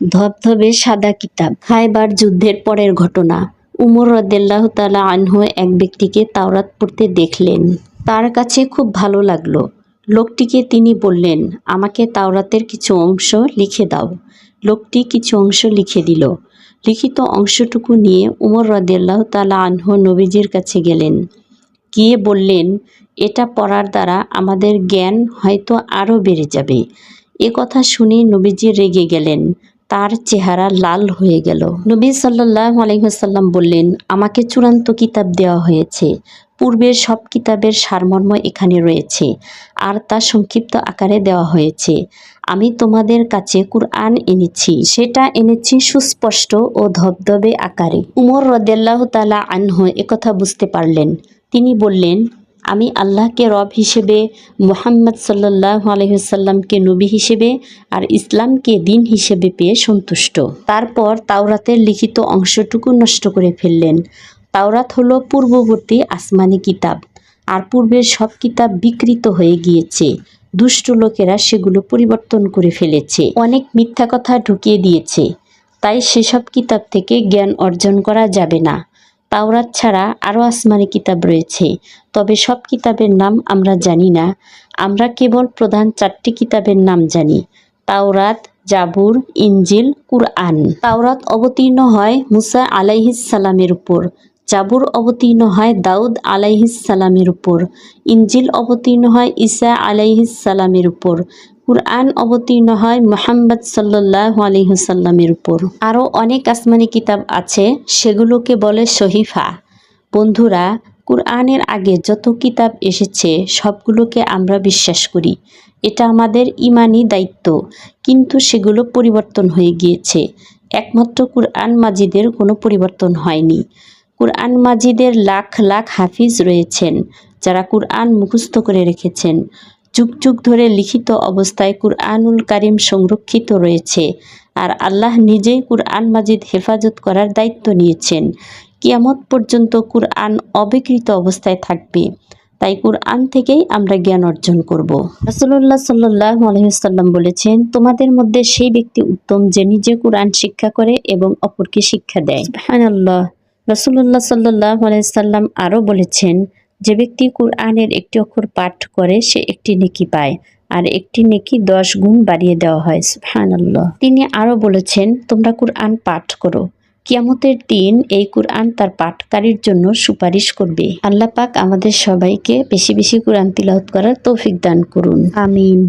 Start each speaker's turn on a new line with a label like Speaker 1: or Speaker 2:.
Speaker 1: ধবধবে সাদা কিতাব। খায়বার যুদ্ধের পরের ঘটনা। উমর রাদিয়াল্লাহু তাআলা আনহু এক ব্যক্তিকে তাওরাত পড়তে দেখলেন। তার কাছে খুব ভালো লাগলো। লোকটিকে তিনি বললেন, আমাকে তাওরাতের কিছু অংশ লিখে দাও। লোকটি কিছু অংশ লিখে দিল। লিখিত অংশটুকু নিয়ে উমর রাদিয়াল্লাহু তাআলা আনহু নবীজির কাছে গেলেন। গিয়ে বললেন, এটা পড়ার দ্বারা আমাদের জ্ঞান হয়তো আরও বেড়ে যাবে। এ কথা শুনে নবীজি রেগে গেলেন। তার চেহারা লাল হয়ে গেল। নবী সাল্লাল্লাহু আলাইহি ওয়াসাল্লাম বললেন, আমাকে চূড়ান্ত কিতাব দেওয়া হয়েছে। পূর্বের সব কিতাবের সারমর্ম এখানে রয়েছে, আর তা সংক্ষিপ্ত আকারে দেওয়া হয়েছে। আমি তোমাদের কাছে কুরআন এনেছি, সেটা এনেছি সুস্পষ্ট ও ধবধবে আকারে। উমর রাদিয়াল্লাহু তাআলা আনহু একথা বুঝতে পারলেন। তিনি বললেন, আমি আল্লাহকে রব হিসেবে, মুহাম্মদ সাল্লাল্লাহু আলাইহি ওয়াসাল্লামকে নবী হিসেবে আর ইসলামকে দিন হিসেবে পেয়ে সন্তুষ্ট। তারপর তাওরাতের লিখিত অংশটুকু নষ্ট করে ফেললেন। তাওরাত হলো পূর্ববর্তী আসমানি কিতাব, আর পূর্বের সব কিতাব বিকৃত হয়ে গিয়েছে। দুষ্ট লোকেরা সেগুলো পরিবর্তন করে ফেলেছে, অনেক মিথ্যা কথা ঢুকিয়ে দিয়েছে। তাই সেসব কিতাব থেকে জ্ঞান অর্জন করা যাবে না। তাওরাত ছাড়া আরও আসমানি কিতাব রয়েছে, তবে সব কিতাবের নাম আমরা জানি না। আমরা কেবল প্রধান 4টি কিতাবের নাম জানি: তাওরাত, জাবুর, ইনজিল, কুরআন। তাওরাত অবতীর্ণ হয় মুসা আলাইহিস সালামের উপর, জাবুর অবতীর্ণ হয় দাউদ আলাইহিস সালামের উপর, ইনজিল অবতীর্ণ হয় ঈসা আলাইহিস সালামের উপর, কুরআন অবতীর্ণ হয় মুহাম্মদ সাল্লাল্লাহু আলাইহি ওয়াসাল্লামের উপর। আরও অনেক আসমানি কিতাব আছে, সেগুলোকে বলে সহিফা। বন্ধুরা, কুরআনের আগে যত কিতাব এসেছে সবগুলোকে আমরা বিশ্বাস করি। এটা আমাদের ঈমানি দায়িত্ব, কিন্তু সেগুলো পরিবর্তন হয়ে গিয়েছে। একমাত্র কুরআন মাজিদের কোনো পরিবর্তন হয়নি। কুরআন মাজিদের লাখ লাখ হাফিজ রয়েছেন, যারা কুরআন মুখস্থ করে রেখেছেন। যুগ যুগ ধরে লিখিত অবস্থায় কুরআনুল কারীম সংরক্ষিত রয়েছে, আর আল্লাহ নিজেই কুরআন মাজিদ হেফাজত করার দায়িত্ব নিয়েছেন। কিয়ামত পর্যন্ত কুরআন অবিকৃত অবস্থায় থাকবে। তাই কুরআন থেকেই আমরা জ্ঞান অর্জন করব। রাসূলুল্লাহ সাল্লাল্লাহু আলাইহি ওয়াসাল্লাম বলেছেন, তোমাদের মধ্যে সেই ব্যক্তি উত্তম যে নিজে কুরআন শিক্ষা করে এবং অপরকে শিক্ষা দেয়। সুবহানাল্লাহ। রাসূলুল্লাহ সাল্লাল্লাহু আলাইহি ওয়াসাল্লাম আরও বলেছেন, যে ব্যক্তি কুরআনের একটি অক্ষর পাঠ করে সে একটি নেকি পায়, আর একটি নেকি 10 গুণ বাড়িয়ে দেওয়া হয়। সুবহানাল্লাহ। তিনি আরও বলেছেন, তোমরা কুরআন পাঠ করো। কিয়ামতের দিন এই কুরআন তার পাঠকারীর জন্য সুপারিশ করবে। আল্লাহ পাক আমাদের সবাইকে বেশি বেশি কুরআন তিলাওয়াত করার তৌফিক দান করুন। আমিন।